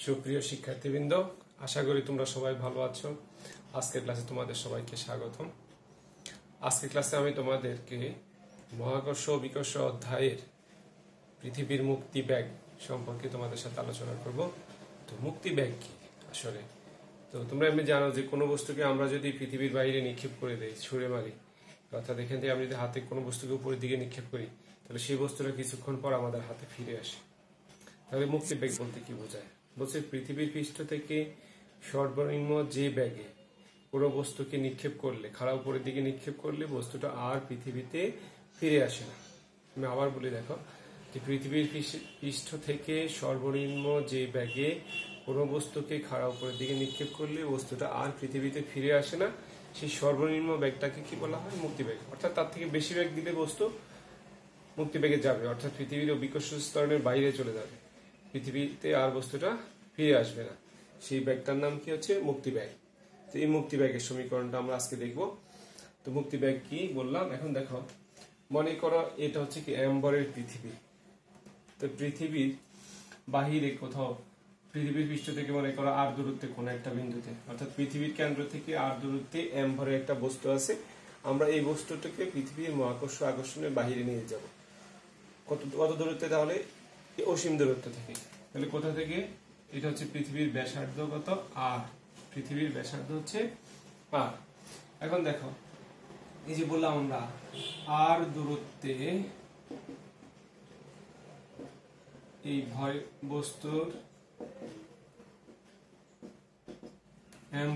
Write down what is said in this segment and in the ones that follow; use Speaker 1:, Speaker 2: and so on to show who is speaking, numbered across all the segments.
Speaker 1: সুপ্রিয় শিক্ষার্থীবৃন্দ, আশা করি তোমরা সবাই ভালো আছো। আজকের ক্লাসে তোমাদের সবাইকে স্বাগতম। আজকের ক্লাসে আমি তোমাদেরকে মহাকর্ষ ও বিকর্ষ অধ্যায়ের পৃথিবীর মুক্তি ব্যাগ সম্পর্কে তোমাদের সাথে আলোচনা করব। তো মুক্তি ব্যাগ কি আসলে? তো তোমরা এমনি জানো যে কোনো বস্তুকে আমরা যদি পৃথিবীর বাইরে নিক্ষেপ করে দেই, ছুঁড়ে মারি, অর্থাৎ এখান থেকে আমি যদি হাতে কোনো বস্তুকে উপরের দিকে নিক্ষেপ করি, তাহলে সেই বস্তুটা কিছুক্ষণ পর আমাদের হাতে ফিরে আসে। তাহলে মুক্তি ব্যাগ বলতে কি বোঝায়? বলছে পৃথিবীর পৃষ্ঠ থেকে সর্বনিম্ন যে ব্যাগে কোনো বস্তুকে নিক্ষেপ করলে, খাড়া উপরের দিকে নিক্ষেপ করলে বস্তুটা আর পৃথিবীতে ফিরে আসে না। আমি আবার বলি, দেখো যে পৃথিবীর পৃষ্ঠ থেকে সর্বনিম্ন যে ব্যাগে কোনো বস্তুকে খাড়া উপরের দিকে নিক্ষেপ করলে বস্তুটা আর পৃথিবীতে ফিরে আসে না, সেই সর্বনিম্ন ব্যাগটাকে কি বলা হয়? মুক্তি ব্যাগ। অর্থাৎ তার থেকে বেশি ব্যাগ দিলে বস্তু মুক্তি ব্যাগে যাবে, অর্থাৎ পৃথিবীর বিকর্ষ স্তরের বাইরে চলে যাবে, পৃথিবীতে আর বস্তুটা ফিরে আসবে না। সেই ব্যাগটার নাম কি হচ্ছে? মুক্তি ব্যাগ। তো এই মুক্তি ব্যাগের সমীকরণটা আমরা আজকে দেখব। তো মুক্তি ব্যাগ কি বললাম। এখন দেখো, মনে করো এটা হচ্ছে কি অ্যাম্বরের পৃথিবী। তো পৃথিবীর বাহিরে কোথাও পৃথিবীর পৃষ্ঠ থেকে মনে করো আর দূরত্বে কোনো একটা বিন্দুতে, অর্থাৎ পৃথিবীর কেন্দ্র থেকে আর দূরত্বে অ্যাম্বরের একটা বস্তু আছে। আমরা এই বস্তুটাকে পৃথিবীর মহাকর্ষ আকর্ষণের বাহিরে নিয়ে যাব। কত দূরত্বে? তাহলে অসীম দূরত্ব থেকে। তাহলে কোথা থেকে? এটা হচ্ছে পৃথিবীর ব্যাসার্ধ কত? আর। পৃথিবীর ব্যাসার্ধ হচ্ছে আর। এখন দেখো, এই যে বললাম আমরা আর দূরত্বে এই বস্তুর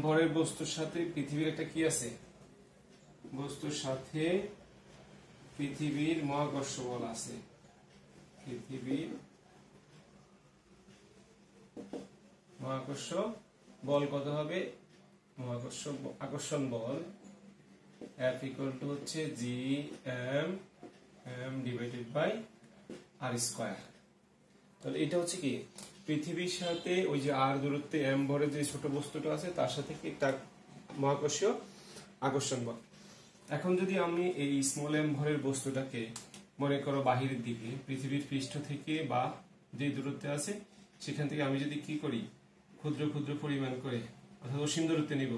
Speaker 1: ভরের বস্তুর সাথে পৃথিবীর একটা কি আছে? বস্তুর সাথে পৃথিবীর মহাকর্ষ বল আছে। পৃথিবীর মহাকর্ষ বল কত হবে? মহাকর্ষ আকর্ষণ বল F = হচ্ছে Gm divided by R square. তাহলে এটা হচ্ছে কি পৃথিবীর সাথে ওই যে আর দূরত্বে m ভরের যে ছোট বস্তুটা আছে তার সাথে কি একটা মহাকর্ষীয় আকর্ষণ বল। এখন যদি আমি এই স্মল m ভরের বস্তুটাকে মনে করো বাহিরের দিকে পৃথিবীর পৃষ্ঠ থেকে বা যে দূরত্বে আছে সেখান থেকে আমি যদি কি করি, ক্ষুদ্র ক্ষুদ্র পরিমাণ করে অর্থাৎ অসীম দূরত্বে নিব,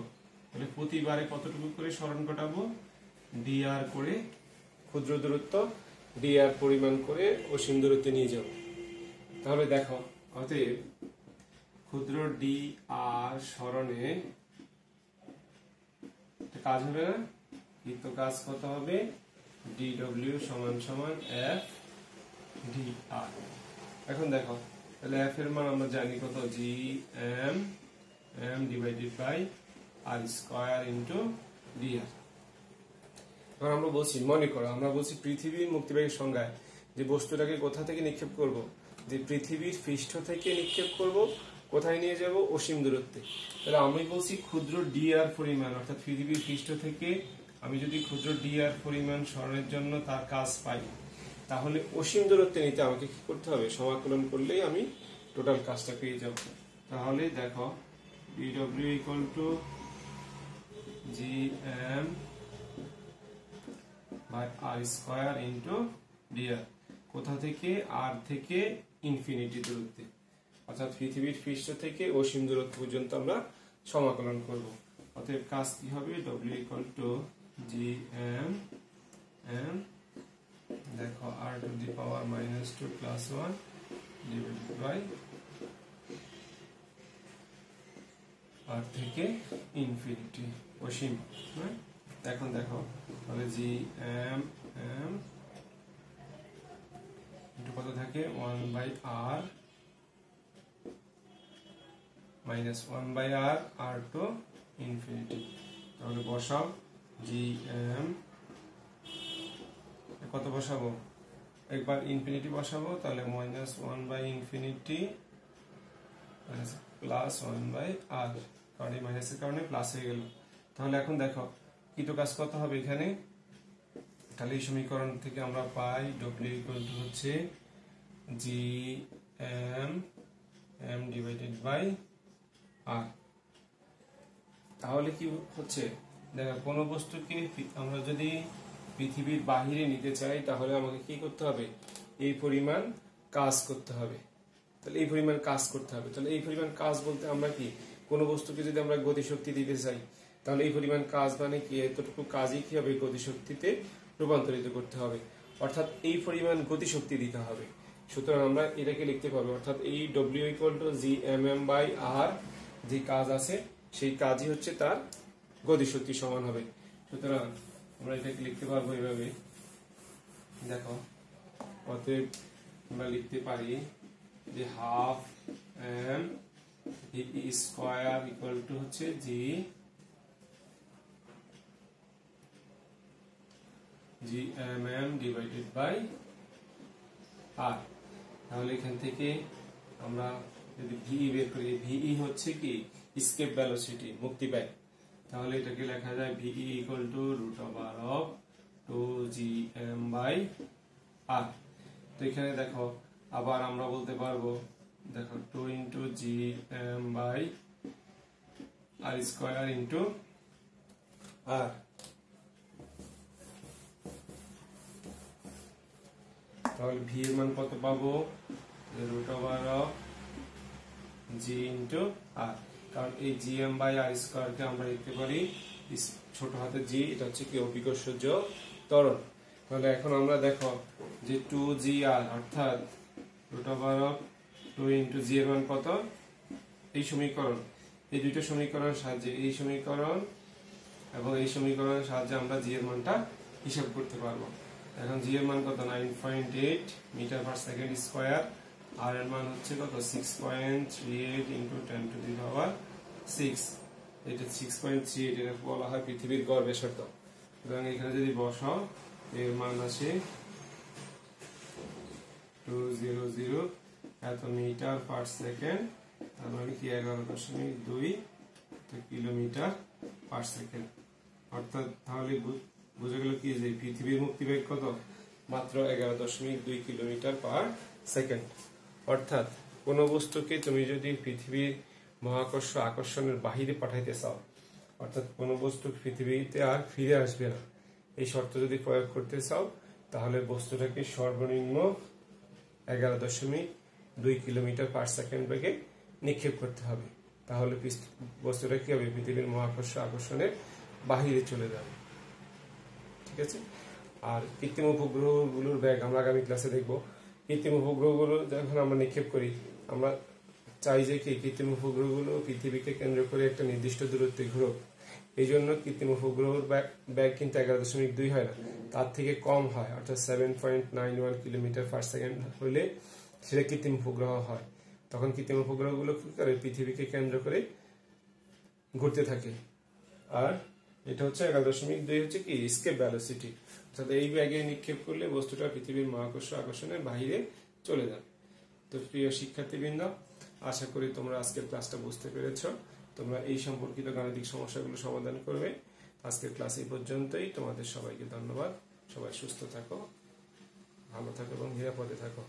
Speaker 1: তাহলে প্রতিবারে কতটুকু করে সরণ কাটাবো? dr করে, ক্ষুদ্র দূরত্ব dr পরিমাণ করে অসীম দূরত্বে নিয়ে যাব। তাহলে দেখো, অতএব ক্ষুদ্র dr সরণে কাজ হবে না? কিন্তু কাজ কত হবে? dw = f dr। এখন দেখো, তাহলে f এর মান আমরা জানি কত? Gm divided by R square into dr। এখন আমরা বলছি, মনে করো আমরা বলছি পৃথিবীর মুক্তিবেগের সংজ্ঞায় যে বস্তুটাকে কোথা থেকে নিক্ষেপ করব? যে পৃথিবীর পৃষ্ঠ থেকে নিক্ষেপ করব। কোথায় নিয়ে যাব? অসীম দূরত্বে। তাহলে আমি বলছি ক্ষুদ্র dr পরিমাণ, অর্থাৎ পৃথিবীর পৃষ্ঠ থেকে আমি যদি ক্ষুদ্র dr পরিমাণ সরণের জন্য তার কাজ পাই, তাহলে অসীম দূরত্বে নিতে আমাকে কি করতে হবে? সমাকলন করলেই আমি টোটাল কাজটা পেয়ে যাব। তাহলে দেখো, dw = Gm by R square into dr। কোথা থেকে? আর থেকে ইনফিনিটি দূরত্বে, অর্থাৎ পৃথিবীর পৃষ্ঠ থেকে অসীম দূরত্ব পর্যন্ত আমরা সমাকলন করব। অতএব কাজ কি হবে? w = Gm দেখো r⁻² + 1 ডিভাইডেড বাই আর থেকে ইনফিনিটি অসীম। এখন দেখো, তাহলে Gm কত থাকে? 1/r minus 1/r r to infinity. তাহলে বসাও Gm কত বসাবো? একবার ইনফিনিটি বসাবো, তাহলে -1/∞ প্লাস 1/r, কারণ এই মাইনাসের কারণে প্লাস হয়ে গেল। তাহলে এখন দেখো কৃত কাজ কত হবে এখানে? তাহলে এই সমীকরণ থেকে আমরা পাই w = হচ্ছে Gm ডিভাইডেড বাই আর। তাহলে কি হচ্ছে? দেখো, কোনো বস্তুকে আমরা যদি পৃথিবীর বাহিরে নিতে চাই তাহলে আমাকে কি করতে হবে? এই পরিমাণ কাজ করতে হবে। তাহলে এই পরিমাণ কাজ করতে হবে। তাহলে এই পরিমাণ কাজ বলতে আমরা কি, কোনো বস্তুকে যদি আমরা গতিশক্তি দিতে চাই তাহলে এই পরিমাণ কাজ মানে কি, এতটুকু কাজই কি হবে, গতিশক্তিতে রূপান্তরিত করতে হবে, অর্থাৎ এই পরিমাণ গতিশক্তি দিতে হবে। সুতরাং আমরা এটাকে লিখতে পারবো, অর্থাৎ এই W equal to G M M by R, যে কাজ আছে সেই কাজই হচ্ছে তার গতিশক্তি সমান হবে। সুতরাং আমরা এটাকে লিখতে পারবো এইভাবে, দেখো অতএব আমরা লিখতে পারি যে half M VP square equal to হচ্ছে G M M divided by R. তাহলে এখান থেকে আমরা যদি ভিই বের করি, ভিই হচ্ছে কি স্কেপ ভেলোসিটি, মুক্তি ব্যয়, তাহলে এটাকে লেখা যায় VE equal to root over of 2gm by R. তো এখানে দেখো আবার আমরা বলতে পারবো, দেখো 2 into gm by R square into R. তাহলে ভি এর মান কত পাবো, root over of G into R, কারণ এই জিএম বাই আর স্কয়ারকে আমরা লিখতে পারি ছোট হাতের জি, এটা হচ্ছে কি অভিকর্ষজ ত্বরণ। তাহলে এখন আমরা দেখো যে 2gr অর্থাৎ রুট ওভার অফ 2 ইন্টু জি এর মান কত, এই সমীকরণ, এই দুইটা সমীকরণের সাহায্যে, এই সমীকরণ এবং এই সমীকরণের সাহায্যে আমরা জি এর মানটা হিসাব করতে পারবো। এখন জি এর মান কত, 9.8 মিটার পার সেকেন্ড স্কয়ার, আর এর মান হচ্ছে কত 6.38 ইন্টু 10 টু দি পাওয়ার 6। এটা 6.38, এটা বলা হয় পৃথিবীর গড় ব্যাসার্ধ। সুতরাং এখানে যদি বসাও এর মান আসে 200 এত মিটার পার সেকেন্ড, তার মানে কি 11.2 কিলোমিটার পার সেকেন্ড। অর্থাৎ তাহলে বুঝে গেল কি যে পৃথিবীর মুক্তিবেগ কত, মাত্র 11.2 কিলোমিটার পার সেকেন্ড। অর্থাৎ কোনো বস্তুকে তুমি যদি পৃথিবীর মহাকর্ষ আকর্ষণের বাহিরে পাঠাইতে চাও, অর্থাৎ কোনো বস্তু পৃথিবীতে আর ফিরে আসবে না, এই শর্ত যদি প্রয়োগ করতে চাও তাহলে বস্তুটাকে সর্বনিম্ন 11.2 কিলোমিটার পার সেকেন্ড বেগে নিক্ষেপ করতে হবে। তাহলে বস্তুটা কি হবে, পৃথিবীর মহাকর্ষ আকর্ষণের বাহিরে চলে যাবে। ঠিক আছে। আর কৃত্রিম উপগ্রহগুলোর ব্যাগ আমরা আগামী ক্লাসে দেখব। কৃত্রিম উপগ্রহগুলো যখন আমরা নিক্ষেপ করি, আমরা চাই যে কি কৃত্রিম উপগ্রহগুলো পৃথিবীকে কেন্দ্র করে একটা নির্দিষ্ট দূরত্বে ঘুরুক। এই জন্য কৃত্রিম উপগ্রহের ব্যাগ কিন্তু 11.2 হয় না, তার থেকে কম হয়, অর্থাৎ 7.91 কিলোমিটার পার সেকেন্ড হলে সেটা কৃত্রিম উপগ্রহ হয়। তখন কৃত্রিম উপগ্রহগুলো কি করে, পৃথিবীকে কেন্দ্র করে ঘুরতে থাকে। আর এটা হচ্ছে 11.2 হচ্ছে কি স্কেপ ভেলোসিটি, অর্থাৎ এই ব্যাগে নিক্ষেপ করলে বস্তুটা পৃথিবীর মহাকর্ষ আকর্ষণের বাইরে চলে যাবে। তো প্রিয় শিক্ষার্থীবৃন্দ, আশা করি তোমরা আজকের ক্লাসটা বুঝতে পেরেছো। তোমরা এই সম্পর্কিত গাণিতিক সমস্যাগুলো সমাধান করবে। আজকের ক্লাস এই পর্যন্তই। তোমাদের সবাইকে ধন্যবাদ। সবাই সুস্থ থাকো, ভালো থাকো এবং নিরাপদে থাকো।